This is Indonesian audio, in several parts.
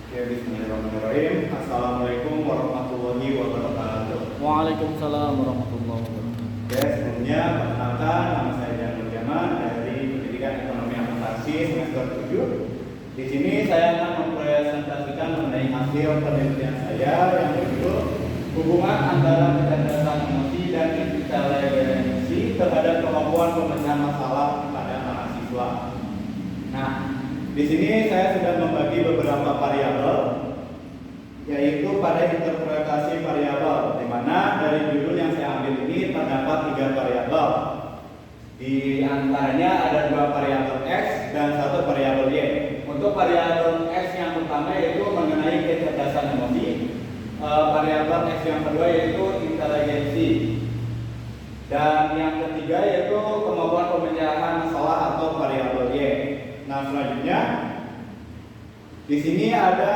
Oke, bismillahirrahmanirrahim. Assalamualaikum warahmatullahi wabarakatuh. Waalaikumsalam warahmatullahi wabarakatuh. Oke, sebelumnya perkenalkan, nama saya Jan Nurjaman dari Pendidikan Ekonomi Akuntansi semester 7. Di sini saya akan mempresentasikan mengenai hasil penelitian saya yang berjudul hubungan antara kecerdasan emosi dan inteligensi terhadap kemampuan pemecahan masalah pada mahasiswa. Nah, di sini saya sudah membagi beberapa variabel, yaitu pada interpretasi variabel, di mana dari judul yang saya ambil ini terdapat 3 variabel. Di antaranya ada 2 variabel X dan 1 variabel Y. Untuk variabel X yang pertama yaitu mengenai kecerdasan emosi, variabel X yang kedua yaitu inteligensi, dan yang ketiga yaitu kemampuan pemecahan masalah atau variabel Y. Nah, selanjutnya di sini ada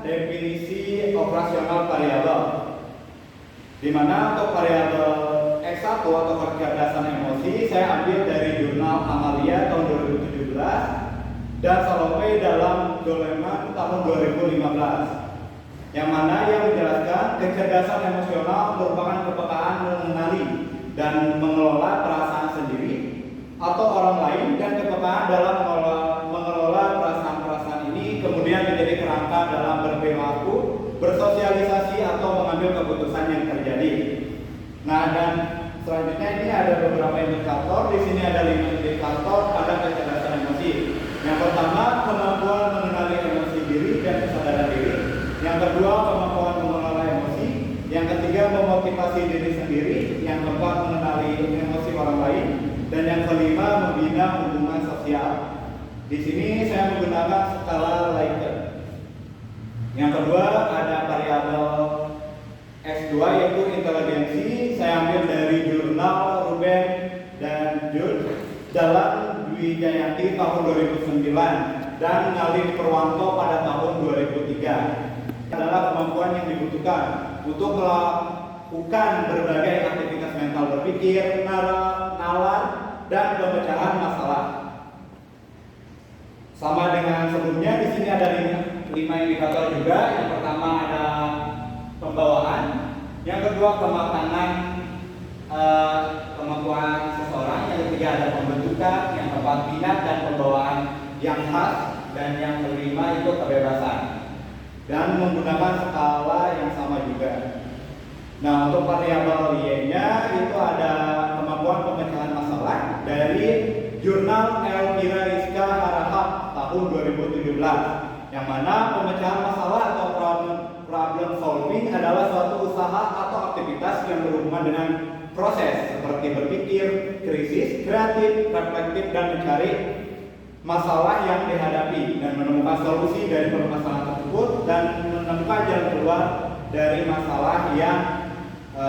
definisi operasional variabel, di mana untuk variabel X1 atau kecerdasan emosi saya ambil dari jurnal Amalia tahun 2017 dan Salome dalam Goleman tahun 2015, yang mana yang menjelaskan kecerdasan emosional merupakan kepekaan mengenali dan mengelola perasaan sendiri atau orang lain, dan kepekaan dalam mengelola perasaan-perasaan ini kemudian menjadi kerangka dalam berperilaku, bersosialisasi atau mengambil keputusan yang terjadi. Nah, dan selanjutnya ini ada beberapa indikator. Di sini ada 5 indikator pada kecerdasan emosi. Yang pertama, kemampuan mengenali emosi diri dan kesadaran diri. Yang kedua, kemampuan mengelola emosi. Yang ketiga, memotivasi diri sendiri. Yang keempat, mengenali emosi orang lain. Dan yang kelima, membina hubungan sosial. Di sini saya menggunakan skala Likert. Yang kedua ada variabel X2 yaitu inteligensi. Saya ambil dari jurnal Ruben dan Jude dalam Dwi Jayanti tahun 2009 dan Ngalin Purwanto pada tahun 2003. Adalah kemampuan yang dibutuhkan untuk melakukan berbagai aktivitas mental berpikir, nalar, dan pemecahan masalah. Sama dengan sebelumnya, di sini ada 5 indikator juga. Yang pertama ada pembawaan, yang kedua kematangan kemampuan seseorang, yang ketiga ada pembentukan, yang keempat minat dan pembawaan yang khas, dan yang kelima itu kebebasan. Dan menggunakan skala yang sama juga. Nah, untuk variabel Y-nya itu ada kemampuan pemecahan masalah dari jurnal Elvira Rizka Harahap tahun 2017, yang mana pemecahan masalah atau problem solving adalah suatu usaha atau aktivitas yang berhubungan dengan proses seperti berpikir, krisis, kreatif, reflektif, dan mencari masalah yang dihadapi dan menemukan solusi dari permasalahan tersebut dan menemukan jalan keluar dari masalah yang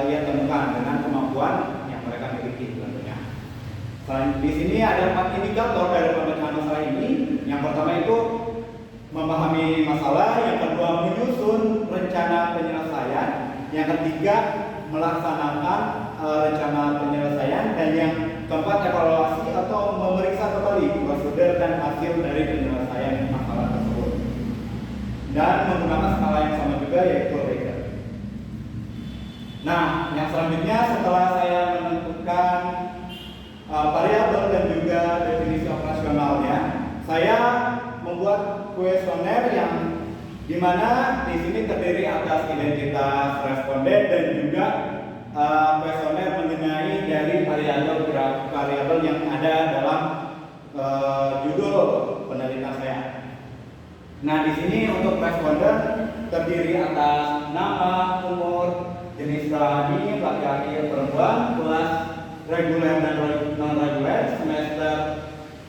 ia temukan dengan kemampuan yang mereka miliki tentunya. Selain di sini ada 4 indikator dari pemecahan masalah ini. Yang pertama itu memahami masalah, yang kedua menyusun rencana penyelesaian, yang ketiga melaksanakan rencana penyelesaian, dan yang keempat evaluasi atau memeriksa kembali prosedur dan hasil dari penyelesaian masalah tersebut. Dan menggunakan skala yang sama juga yaitu Likert. Nah, yang selanjutnya setelah saya menentukan variabel dan juga definisi operasionalnya, saya membuat kuesioner yang dimana di sini terdiri atas identitas responden dan juga kuesioner mengenai dari variabel yang ada dalam judul penelitian saya. Nah, di sini untuk responden terdiri atas nama, umur, jenis kelamin, laki-laki, perempuan, kelas reguler dan non-reguler, semester.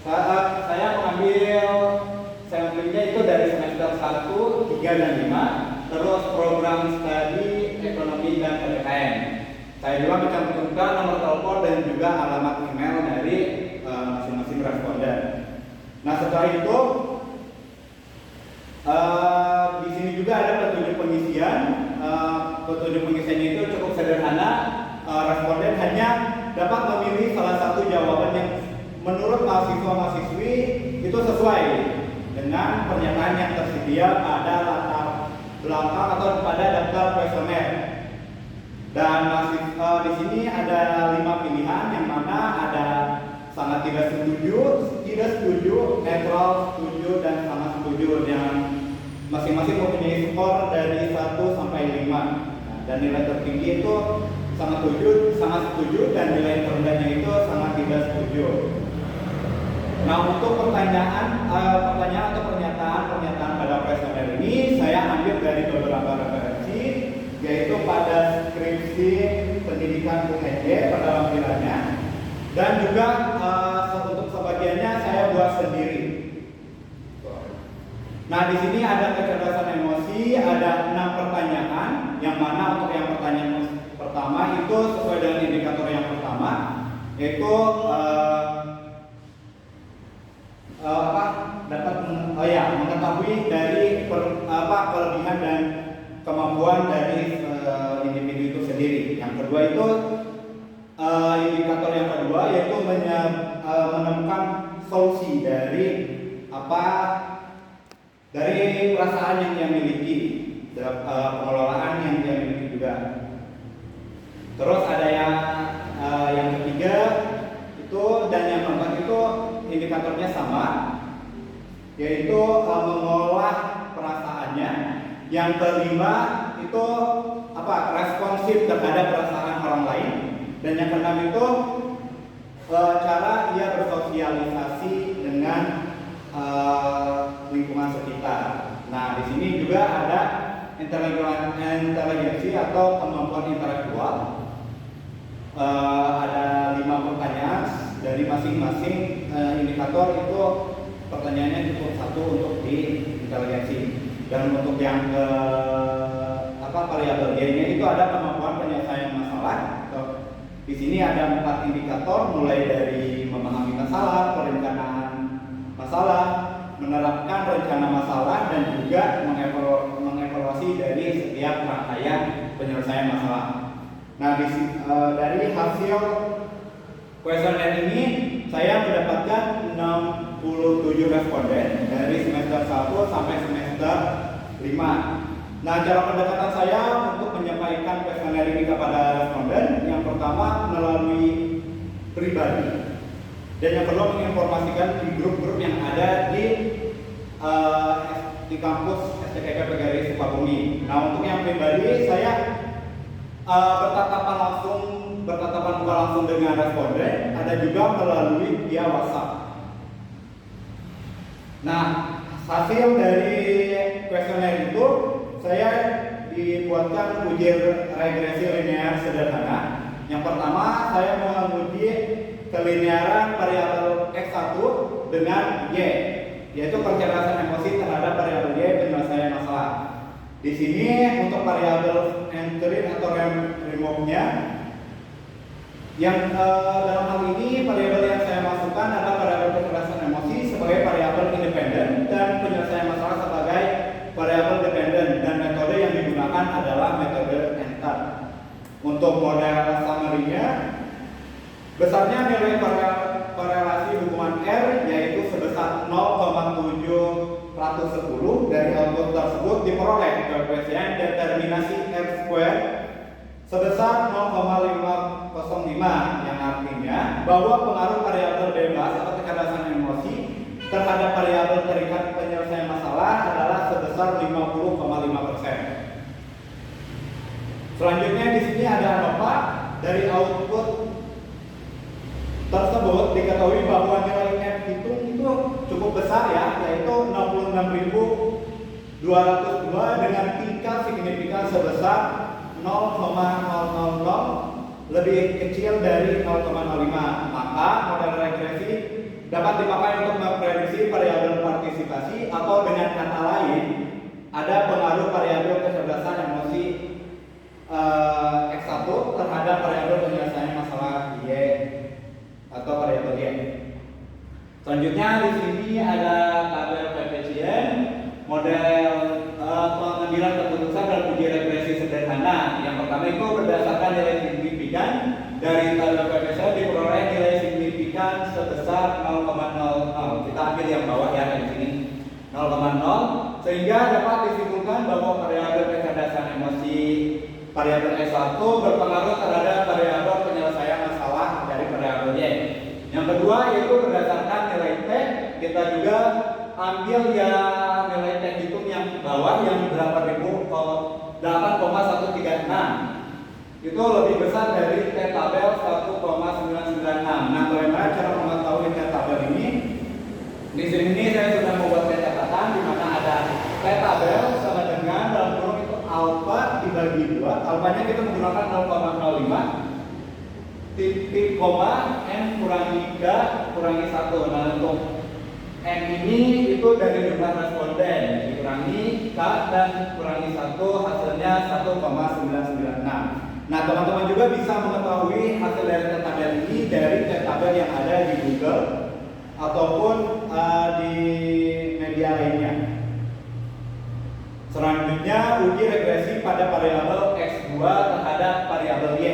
Saya mengambil samplingnya itu dari semester 1, 3, dan 5, terus program studi ekonomi dan PPKN. Saya juga mencantumkan nomor telepon dan juga alamat email dari masing-masing responden. Nah, setelah itu di sini juga ada petunjuk pengisian. Petunjuk pengisiannya itu cukup sederhana. Responden hanya dapat memilih salah satu jawaban yang menurut mahasiswa-mahasiswi itu sesuai dengan pernyataan yang tersedia pada latar belakang atau pada daftar kuesioner. Dan masih di sini ada 5 pilihan, yang mana ada sangat tidak setuju, netral, setuju, dan sangat setuju, yang masing-masing mempunyai skor dari 1 sampai 5. Nah, dan nilai tertinggi itu sangat setuju, dan nilai terendahnya itu sangat tidak setuju. Nah, untuk pertanyaan atau pernyataan pada kuesioner ini saya ambil dari beberapa referensi, yaitu pada skripsi pendidikan UNJ pada lampirannya, dan juga untuk sebagiannya saya buat sendiri. Nah, di sini ada kecerdasan emosi, ada 6 pertanyaan, yang mana untuk yang pertanyaan pertama itu sesuai dengan indikator yang pertama, yaitu mengetahui dari kelebihan dan kemampuan dari individu itu sendiri. Yang kedua itu indikator yang kedua yaitu menemukan solusi dari perasaan yang dia miliki, pengelolaan yang dia miliki juga. Terus ada yang ketiga itu, dan yang keempat itu indikatornya sama, yaitu mengolah perasaannya. Yang kelima itu responsif terhadap perasaan orang lain, dan yang keenam itu cara ia bersosialisasi dengan lingkungan sekitar. Nah, di sini juga ada inteligensi atau kemampuan intelektual. Ada 5 pertanyaan dari masing-masing indikator itu, pertanyaannya cukup 1 untuk di inteligensi. Dan untuk yang variabel Y-nya itu ada kemampuan penyelesaian masalah. Di sini ada 4 indikator, mulai dari memahami masalah, perencanaan masalah, menerapkan rencana masalah, dan juga mengevaluasi dari setiap rangkaian penyelesaian masalah. Nah, dari hasil kuesioner ini saya mendapatkan 67 responden dari semester 1 sampai semester 5. Nah, cara pendekatan saya untuk menyampaikan kuesioner ini kepada responden, yang pertama melalui pribadi, dan yang kedua menginformasikan di grup-grup yang ada di kampus STKK PGRI Sukabumi. Nah, untuk yang pribadi saya bertatapan muka langsung dengan responden, ada juga melalui via WhatsApp. Nah, hasil dari kuesioner itu saya dibuatkan uji regresi linear sederhana. Yang pertama, saya menguji kelinearan variabel X1 dengan Y, yaitu kecerdasan emosi terhadap variabel Y penyelesaian masalah. Di sini untuk variabel entry atau remove-nya, yang dalam hal ini variabel yang saya masukkan adalah variabel kecerdasan emosi sebagai variabel independen dan penyelesaian masalah sebagai variabel dependen, dan metode yang digunakan adalah metode enter. Untuk model summary-nya, besarnya nilai korelasi hubungan R yaitu sebesar 0,7/10 dari output tersebut diperoleh koefisien determinasi R square sebesar 0,505, yang artinya bahwa pengaruh variabel bebas atau kecerdasan emosi terhadap variabel terikat penyelesaian masalah adalah sebesar 50,5%. Selanjutnya di sini ada nota dari output tersebut. Diketahui bahwa nilai F itu cukup besar ya, yaitu 66.202 dengan tingkat signifikan sebesar 0,000 lebih kecil dari 0,05. Maka model regresi dapat dipakai untuk memprediksi variabel partisipasi, atau dengan kata lain ada pengaruh variabel kecerdasan emosi X1 terhadap variabel penyelesaian masalah Y atau variabel Y. Selanjutnya di sini ada tabel koefisien, model pengambilan keputusan dalam uji regresi sederhana. Yang pertama itu berdasarkan nilai signifikan dari tabel koefisien diperoleh nilai signifikan sebesar 0,00. Kita ambil yang bawah ya di sini. 0,0, sehingga dapat disimpulkan bahwa variabel kecerdasan emosi variabel S1 berpengaruh terhadap variabel penyelesaian masalah dari variabel Y. Yang kedua yaitu berdasarkan nilai T, kita juga ambil ya nilai T hitung yang bawah yang berapa ribu 8,136. Itu lebih besar dari T tabel 1,996. Nah, bagaimana cara mengetahui T tabel ini? Di sini saya sudah membuat catatan di mana ada T tabel sama dengan dalam kurung itu alfa dibagi 2. Alfanya kita menggunakan 0,05. Titik koma n kurangi 3 kurangi 1. Nah, untuk n ini itu dari jumlah responden dikurangi k dan kurangi 1 hasilnya 1,996. Nah, teman-teman juga bisa mengetahui hasil dari tabel ini dari tabel yang ada di Google ataupun di media lainnya. Selanjutnya, uji regresi pada variabel X2 terhadap variabel Y,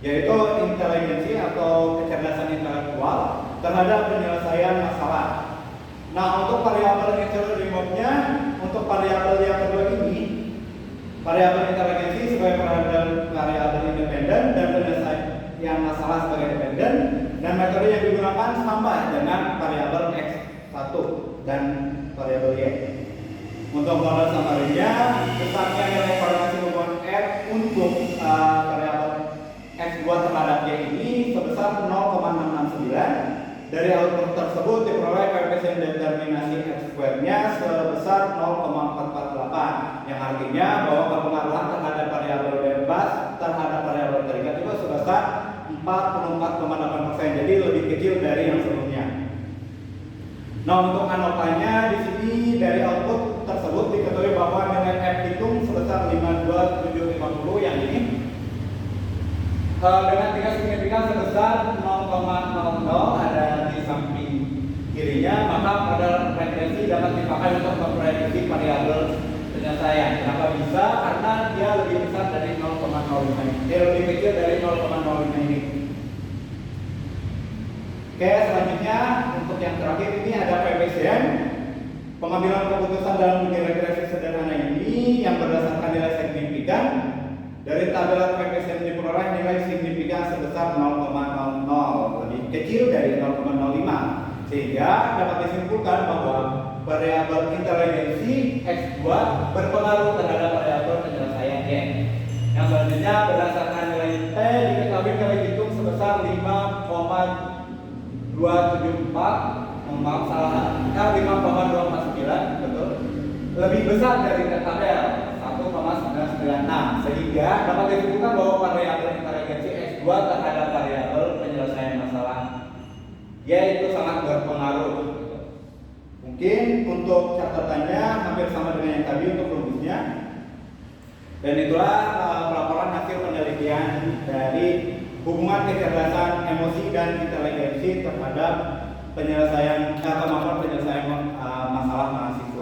yaitu inteligensi atau kecerdasan intelektual terhadap penyelesaian masalah. Nah, untuk variabel remote-nya, untuk variabel yang kedua ini, variabel inteligensi sebagai variabel independen dan penyelesaian masalah sebagai independen, dan metode yang digunakan sama dengan variabel X1 dan variabel Y. Untuk model summary-nya, besarnya nilai korelasi hubungan R untuk variabel X2 terhadap Y ini sebesar 0,669. Dari output tersebut diperoleh koefisien determinasi R2-nya sebesar 0,448, yang artinya bahwa kepengaruhan terhadap variabel bebas terhadap variabel terikat itu sebesar 44,8%, jadi lebih kecil dari yang sebelumnya. Nah, untuk ANOVA-nya di sini dari output tersebut diketahui bahwa nilai F hitung sebesar 52750 yang ini dengan tingkat signifikan sebesar 0,00 ada di samping kirinya, maka model regresi dapat dipakai untuk memprediksi variabel penyelesaian. Kenapa bisa? Karena dia lebih besar dari 0,05, lebih kecil dari 0,05 ini. Oke, selanjutnya untuk yang terakhir ini ada PPCN, pengambilan keputusan dalam uji regresi sederhana ini yang berdasarkan nilai signifikan. Dari tabel koefisien diperoleh nilai signifikan sebesar 0,00, lebih kecil dari 0,05, sehingga dapat disimpulkan bahwa variabel inteligensi X2 berpengaruh terhadap variabel penyelesaian Y. Yang selanjutnya berdasarkan nilai T diketahui nilai hitung sebesar 5,274, maaf salah, 5,249, betul, lebih besar dari tabel 1,996, sehingga dapat ditentukan bahwa variabel inteligensi X2 terhadap variabel penyelesaian masalah yaitu sangat berpengaruh. Mungkin untuk catatannya hampir sama dengan yang tadi untuk rumusnya. Dan itulah pelaporan hasil penelitian dari hubungan kecerdasan emosi dan inteligensi terhadap penyelesaian masalah mahasiswa.